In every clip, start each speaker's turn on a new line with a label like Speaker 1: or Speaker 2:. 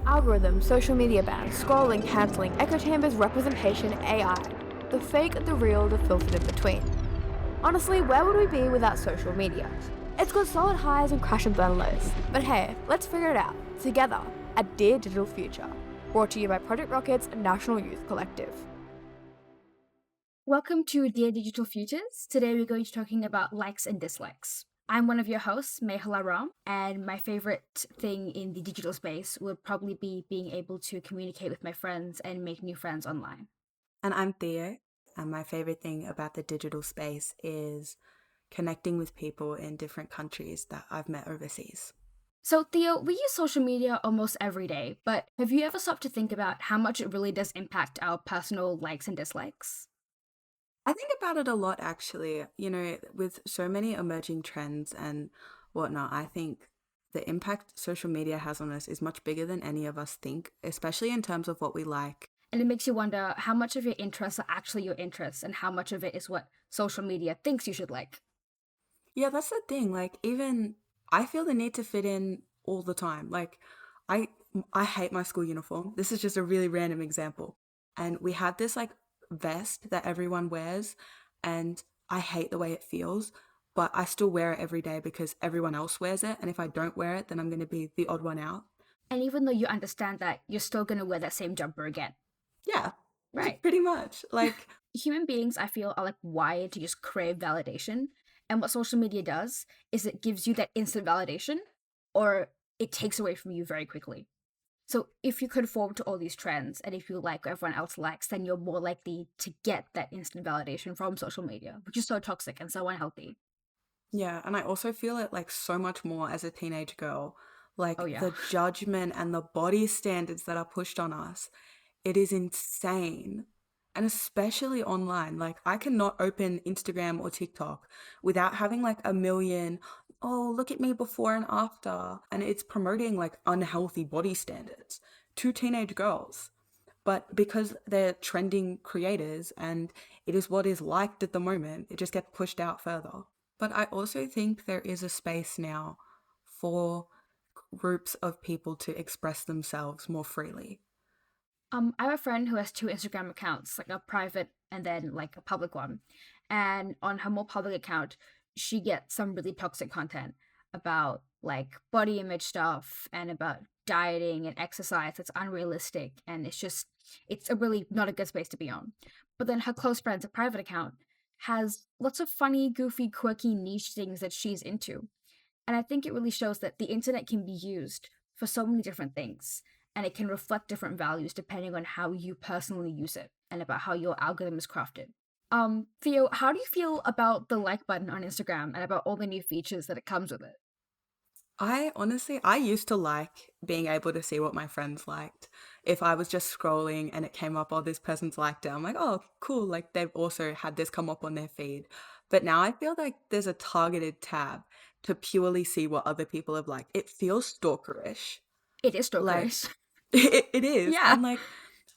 Speaker 1: Algorithms, social media bans, scrolling, cancelling, echo chambers, representation, AI. The fake, the real, the filtered in between. Honestly, where would we be without social media? It's got solid highs and crash and burn lows. But hey, let's figure it out, together, at Dear Digital Future. Brought to you by Project Rockit's National Youth Collective.
Speaker 2: Welcome to Dear Digital Futures. Today we're going to be talking about likes and dislikes. I'm one of your hosts, Mehala Ram, and my favorite thing in the digital space would probably be being able to communicate with my friends and make new friends online.
Speaker 3: And I'm Theo, and my favorite thing about the digital space is connecting with people in different countries that I've met overseas.
Speaker 2: So Theo, we use social media almost every day, but have you ever stopped to think about how much it really does impact our personal likes and dislikes?
Speaker 3: I think about it a lot, actually. With so many emerging trends and whatnot, I think the impact social media has on us is much bigger than any of us think, especially in terms of what we like.
Speaker 2: And it makes you wonder how much of your interests are actually your interests and how much of it is what social media thinks you should like.
Speaker 3: Yeah, that's the thing. Like, even I feel the need to fit in all the time. Like, I I hate my school uniform. This is just a really random example. And we had this like vest that everyone wears, and I hate the way it feels, but I still wear it every day because everyone else wears it. And if I don't wear it, then I'm going to be the odd one out.
Speaker 2: And even though you understand that, you're still going to wear that same jumper again.
Speaker 3: Yeah,
Speaker 2: Right.
Speaker 3: pretty much. Like,
Speaker 2: Human beings, I feel, are like wired to just crave validation. And what social media does is it gives you that instant validation or it takes away from you very quickly. So if you conform to all these trends and if you like what everyone else likes, then you're more likely to get that instant validation from social media, which is so toxic and so unhealthy.
Speaker 3: yeah, and I also feel it like so much more as a teenage girl.
Speaker 2: Oh,
Speaker 3: Like
Speaker 2: yeah.
Speaker 3: the judgment and the body standards that are pushed on us, it is insane. And especially online, like I cannot open Instagram or TikTok without having like a million, oh, look at me before and after. And it's promoting like unhealthy body standards to teenage girls. But because they're trending creators and it is what is liked at the moment, it just gets pushed out further. But I also think there is a space now for groups of people to express themselves more freely.
Speaker 2: I have a friend who has two Instagram accounts, like a private and then like a public one. And on her more public account, she gets some really toxic content about like body image stuff and about dieting and exercise that's unrealistic. And it's a really not a good space to be on. But then her close friend's a private account has lots of funny, goofy, quirky, niche things that she's into. And I think it really shows that the internet can be used for so many different things and it can reflect different values depending on how you personally use it and about how your algorithm is crafted. Theo, how do you feel about the like button on Instagram and about all the new features that it comes with it?
Speaker 3: I used to like being able to see what my friends liked. If I was just scrolling and it came up, oh, this person's liked it, I'm like, oh, cool. Like they've also had this come up on their feed. But now I feel like there's a targeted tab to purely see what other people have liked. It feels stalkerish.
Speaker 2: It is
Speaker 3: Like,
Speaker 2: stalkerish.
Speaker 3: it is.
Speaker 2: Yeah.
Speaker 3: And like,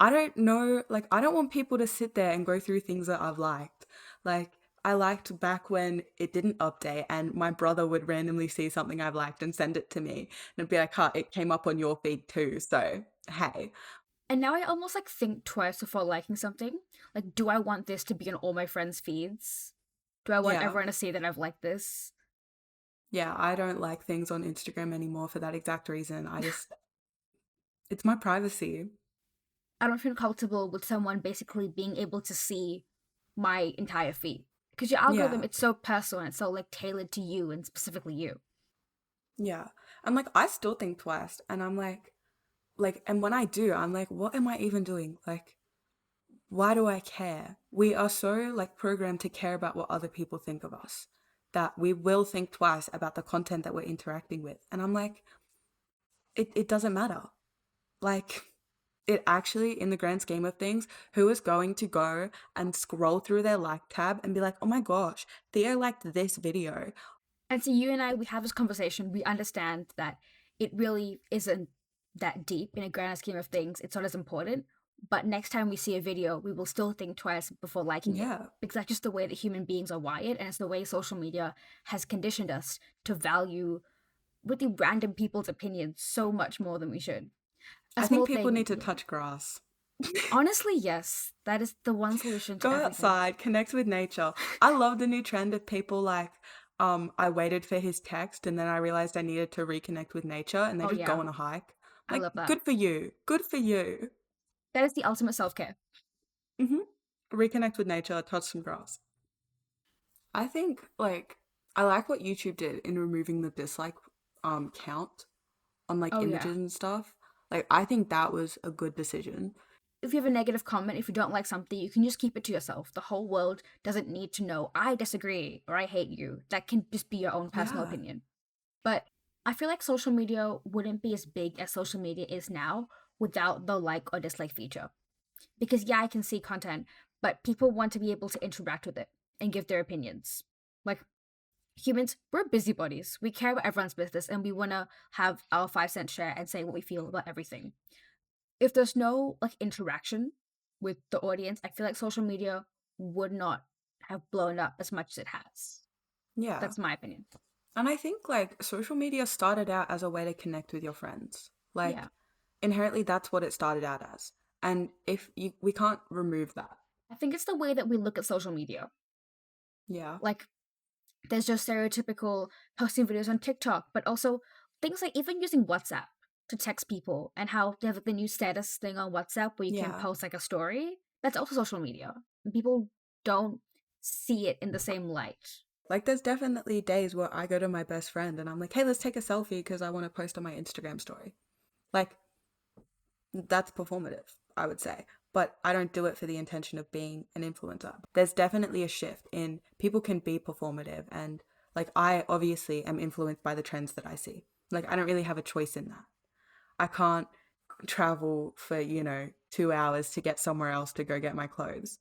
Speaker 3: I don't know, like, I don't want people to sit there and go through things that I've liked. Like, I liked back when it didn't update, and my brother would randomly see something I've liked and send it to me. And it'd be like, huh, it came up on your feed too. So, hey.
Speaker 2: And now I almost like think twice before liking something. Like, do I want this to be on all my friends' feeds? Do I want
Speaker 3: Yeah.
Speaker 2: everyone to see that I've liked this?
Speaker 3: Yeah, I don't like things on Instagram anymore for that exact reason. It's my privacy.
Speaker 2: I don't feel comfortable with someone basically being able to see my entire feed. Because your algorithm,
Speaker 3: Yeah.
Speaker 2: it's so personal and it's so like tailored to you and specifically you.
Speaker 3: Yeah. And like, I still think twice. And I'm like, and when I do, I'm like, what am I even doing? Like, why do I care? We are so like programmed to care about what other people think of us that we will think twice about the content that we're interacting with. And I'm like, it doesn't matter. Like, it actually, in the grand scheme of things, who is going to go and scroll through their like tab and be like, oh my gosh, Theo liked this video?
Speaker 2: And so you and I, we have this conversation. We understand that it really isn't that deep in a grand scheme of things. It's not as important. But next time we see a video, we will still think twice before liking it.
Speaker 3: Yeah.
Speaker 2: Because that's just the way that human beings are wired. And it's the way social media has conditioned us to value really random people's opinions so much more than we should. A
Speaker 3: I
Speaker 2: small
Speaker 3: think people
Speaker 2: thing.
Speaker 3: need to touch grass.
Speaker 2: Honestly, yes. That is the one solution to
Speaker 3: Go
Speaker 2: everything.
Speaker 3: outside, connect with nature. I love the new trend of people like, I waited for his text and then I realized I needed to reconnect with nature and they
Speaker 2: Oh
Speaker 3: just go
Speaker 2: yeah,
Speaker 3: on a hike.
Speaker 2: I
Speaker 3: Like,
Speaker 2: love that.
Speaker 3: good for you. Good for you.
Speaker 2: That is the ultimate self-care.
Speaker 3: hmm Reconnect with nature, touch some grass. I think, like, I like what YouTube did in removing the dislike count on like
Speaker 2: Oh yeah.
Speaker 3: images and stuff. Like, I think that was a good decision.
Speaker 2: If you have a negative comment, if you don't like something, you can just keep it to yourself. The whole world doesn't need to know, I disagree or I hate you. That can just be your own personal
Speaker 3: Yeah.
Speaker 2: opinion. But I feel like social media wouldn't be as big as social media is now without the like or dislike feature. Because yeah, I can see content, but people want to be able to interact with it and give their opinions. Like humans, we're busybodies. We care about everyone's business and we want to have our 5 cent share and say what we feel about everything. If there's no like interaction with the audience, I feel like social media would not have blown up as much as it has.
Speaker 3: Yeah.
Speaker 2: That's my opinion.
Speaker 3: And I think like social media started out as a way to connect with your friends. Like
Speaker 2: Yeah.
Speaker 3: inherently that's what it started out as. And we can't remove that.
Speaker 2: I think it's the way that we look at social media.
Speaker 3: Yeah.
Speaker 2: Like there's just stereotypical posting videos on TikTok, but also things like even using WhatsApp to text people and how they have like, the new status thing on WhatsApp where you can
Speaker 3: Yeah.
Speaker 2: post like a story. That's also social media. And people don't see it in the same light.
Speaker 3: Like there's definitely days where I go to my best friend and I'm like, "Hey, let's take a selfie because I want to post on my Instagram story." Like that's performative, I would say. But I don't do it for the intention of being an influencer. There's definitely a shift in people can be performative and like I obviously am influenced by the trends that I see. Like I don't really have a choice in that. I can't travel for, 2 hours to get somewhere else to go get my clothes.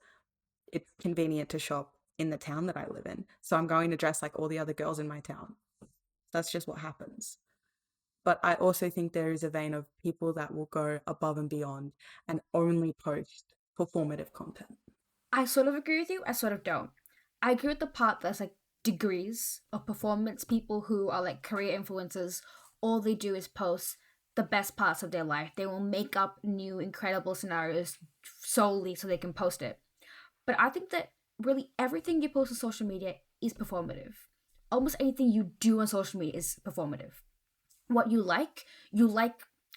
Speaker 3: It's convenient to shop in the town that I live in. So I'm going to dress like all the other girls in my town. That's just what happens. But I also think there is a vein of people that will go above and beyond and only post performative content.
Speaker 2: I sort of agree with you, I sort of don't. I agree with the part that's like degrees of performance, people who are like career influencers, all they do is post the best parts of their life. They will make up new incredible scenarios solely so they can post it. But I think that really everything you post on social media is performative. Almost anything you do on social media is performative. What you like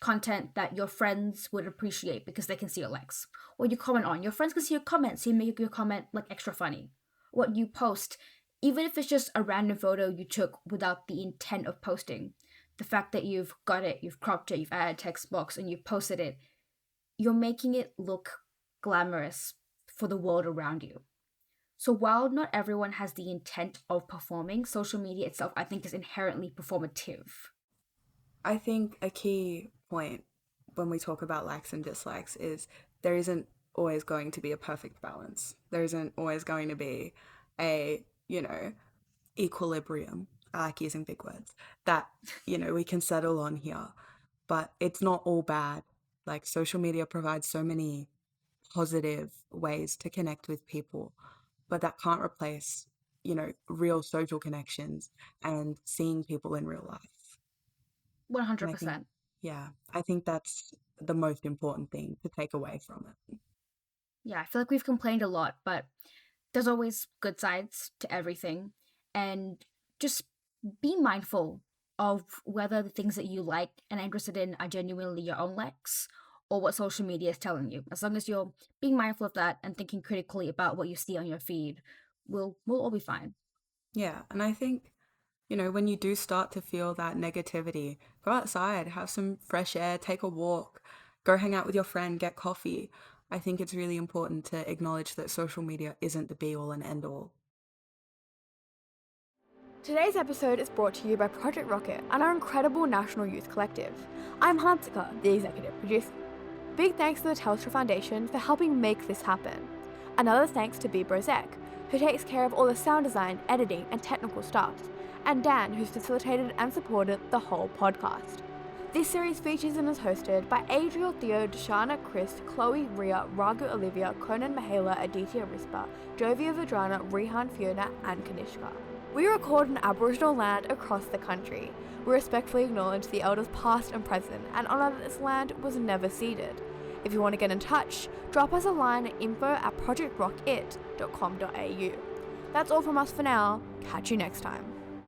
Speaker 2: content that your friends would appreciate because they can see your likes. What you comment on, your friends can see your comments, so you make your comment like extra funny. What you post, even if it's just a random photo you took without the intent of posting, the fact that you've got it, you've cropped it, you've added text box, and you've posted it, you're making it look glamorous for the world around you. So while not everyone has the intent of performing, social media itself, I think, is inherently performative.
Speaker 3: I think a key point when we talk about likes and dislikes is there isn't always going to be a perfect balance. There isn't always going to be a, equilibrium. I like using big words that, we can settle on here. But it's not all bad. Like social media provides so many positive ways to connect with people, but that can't replace, real social connections and seeing people in real life. And I think,
Speaker 2: 100%.
Speaker 3: yeah, I think that's the most important thing to take away from it.
Speaker 2: Yeah, I feel like we've complained a lot, but there's always good sides to everything. And just be mindful of whether the things that you like and are interested in are genuinely your own likes or what social media is telling you. As long as you're being mindful of that and thinking critically about what you see on your feed, we'll all be fine.
Speaker 3: Yeah, and I think, when you do start to feel that negativity, go outside, have some fresh air, take a walk, go hang out with your friend, get coffee. I think it's really important to acknowledge that social media isn't the be all and end all.
Speaker 1: Today's episode is brought to you by Project Rockit and our incredible National Youth Collective. I'm Hansika, the executive producer. Big thanks to the Telstra Foundation for helping make this happen. Another thanks to B. Brozek, who takes care of all the sound design, editing, and technical stuff, and Dan, who's facilitated and supported the whole podcast. This series features and is hosted by Adriel, Theo, Dashana, Chris, Chloe, Ria, Ragu, Olivia, Conan, Mihaela, Aditya, Rispa, Jovia, Vadrana, Rihan, Fiona, and Kanishka. We record on Aboriginal land across the country. We respectfully acknowledge the elders past and present and honour that this land was never ceded. If you want to get in touch, drop us a line at info@projectrockit.com.au. That's all from us for now. Catch you next time.